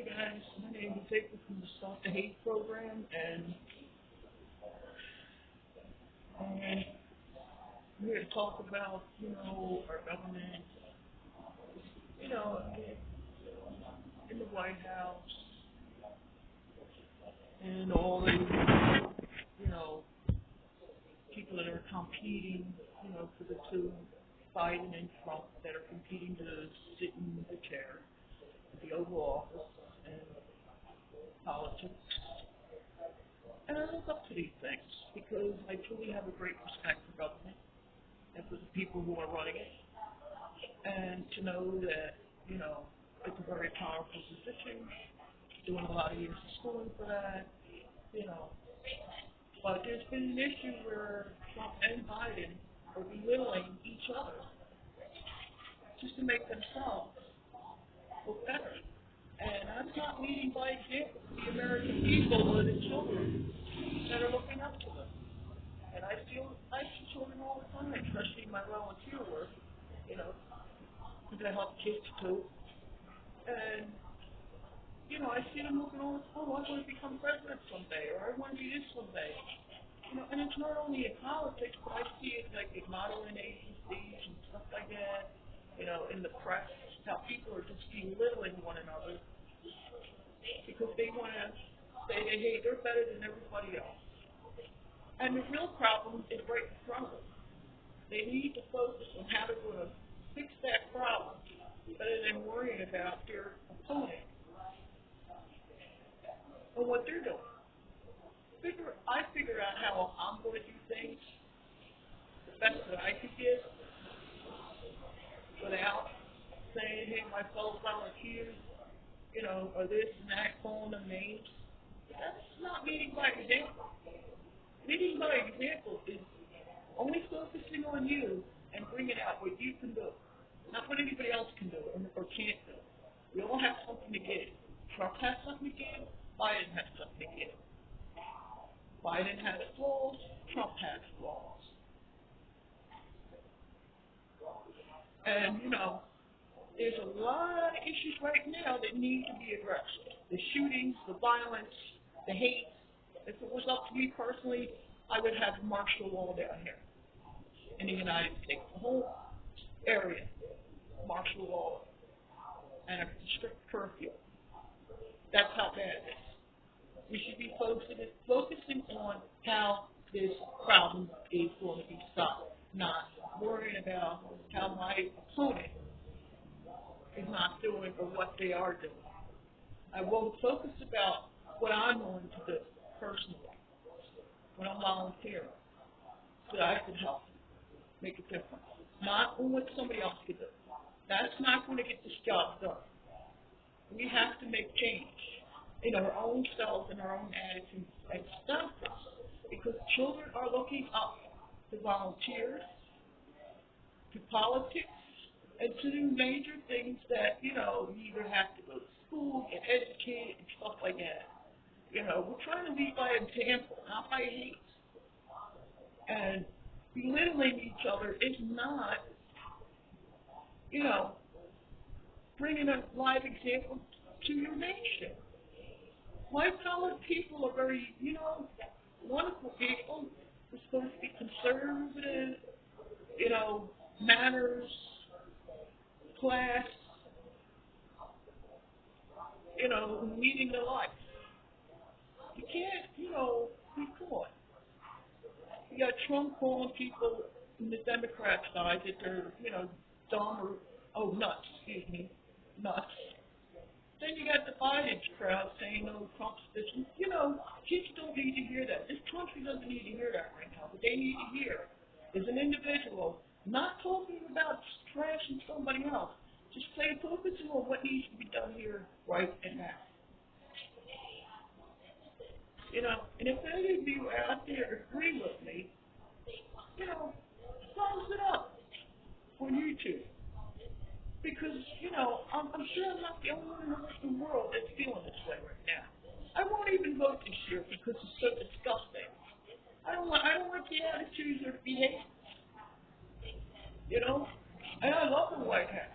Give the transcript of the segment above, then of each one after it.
Hey guys, my name is April from the Stop the Hate program, and we're here to talk about, our government, you know, in the White House, and all the, you know, people that are competing, for the two, Biden and Trump, that are competing to sit in the chair, the Oval Office, and politics. And I look up to these things because I truly have a great respect for government and for the people who are running it. And to know that, it's a very powerful position, doing a lot of years of schooling for that, you know. But there's been an issue where Trump and Biden are belittling each other just to make themselves look better. And that's not leading by example to the American people or the children that are looking up to them. And I see children all the time, especially in my volunteer work, because I help kids too. And, I see them looking all the time, oh, I want to become president someday, or I want to be this someday. And it's not only in politics, but I see it like in modeling agencies and stuff like that, in the press, how people are just belittling one another because they want to say, hey, they're better than everybody else. And the real problem is right in front of them. They need to focus on how they're going to fix that problem rather than worrying about their opponent or what they're doing. I figure out how I'm going to do things the best that I could give without saying, hey, my fellow volunteers, or this and that, calling them names. That's not leading by example. Leading by example is only focusing on you and bringing out what you can do, not what anybody else can do or can't do. We all have something to give. Trump has something to give. Biden has something to give. Biden has flaws. Trump has flaws. And, there's a lot of issues right now that need to be addressed. The shootings, the violence, the hate. If it was up to me personally, I would have martial law down here in the United States. The whole area, martial law, and a strict curfew. That's how bad it is. We should be focusing on how this problem is going to be solved, not worrying about how my opponent is not doing or what they are doing. I will focus about what I'm willing to do personally when I'm volunteering so that I can help make a difference, not on what somebody else can do. That's not going to get this job done. We have to make change in our own selves and our own attitudes and stop this because children are looking up to volunteers, to politics, and to do major things that, you either have to go to school, get educated, and stuff like that. We're trying to lead by example, not by hate. And belittling each other is not, bringing a live example to your nation. White-collar people are very, wonderful people. They're supposed to be conservative, manners, class, leading their life. You can't, come on. You got Trump calling people from the Democrat side that they're, dumb or, nuts, nuts. Then you got the Biden crowd saying, no, Trump's this. Kids don't need to hear that. This country doesn't need to hear that right now. But they need to hear as an individual, not talking about trashing somebody else. Just focusing on what needs to be done here right and now. And if any of you out there agree with me, thumbs it up on YouTube. Because, I'm sure I'm not the only one in the Western world that's feeling this way right now. I won't even vote this year because it's so disgusting. I don't want the attitudes or the behavior. And I love the White House.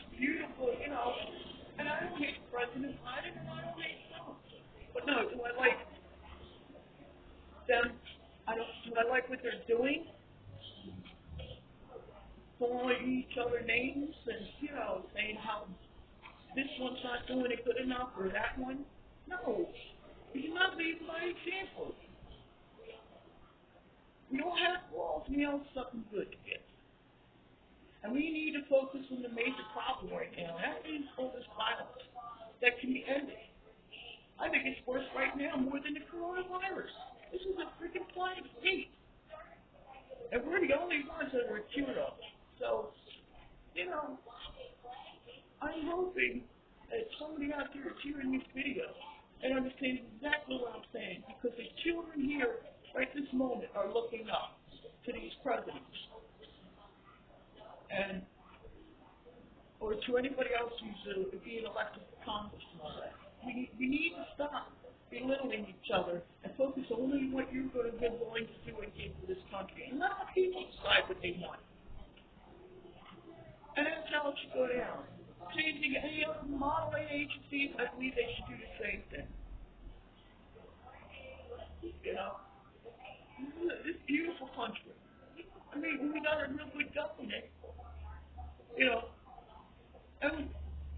It's beautiful, hate President Biden and I don't hate Trump. But no, do I like them? I don't. Do I like what they're doing? Calling each other names and saying how this one's not doing it good enough or that one. No, you're not leading by example. We all have flaws and we all have something good to get. And we need to focus on the major problem right now. That is all this violence that can be ended. I think it's worse right now more than the coronavirus. This is a freaking plague state. And we're the only ones that are cured of it. So, I'm hoping that somebody out there is hearing this video and understands exactly what I'm saying. Because the children here, right this moment, are looking up to these presidents. Or to anybody else who's being elected to Congress and all that. We need to stop belittling each other and focus only on what you're going to be willing to do and give to this country. And let the people decide what they want. And that's how it should go down. Changing any other modeling agencies, I believe they should do the same thing. This beautiful country. I mean, we got a real good government. And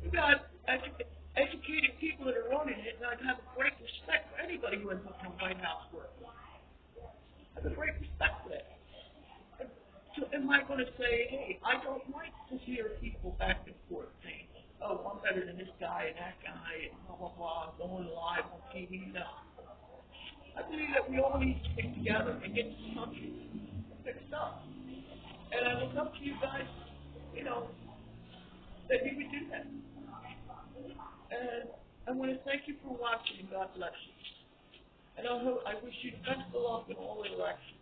we got educated people that are running it, and I have a great respect for anybody who ends up in White House work. I have a great respect for that. So am I going to say, hey, I don't like to hear people back and forth saying, oh, I'm better than this guy and that guy, and blah, blah, blah, going live on TV? No. I believe that we all need to stick together and get this country fixed up. And I look up to you guys, that you would do that. And I want to thank you for watching, and God bless you. And I wish you the best of luck in all the elections.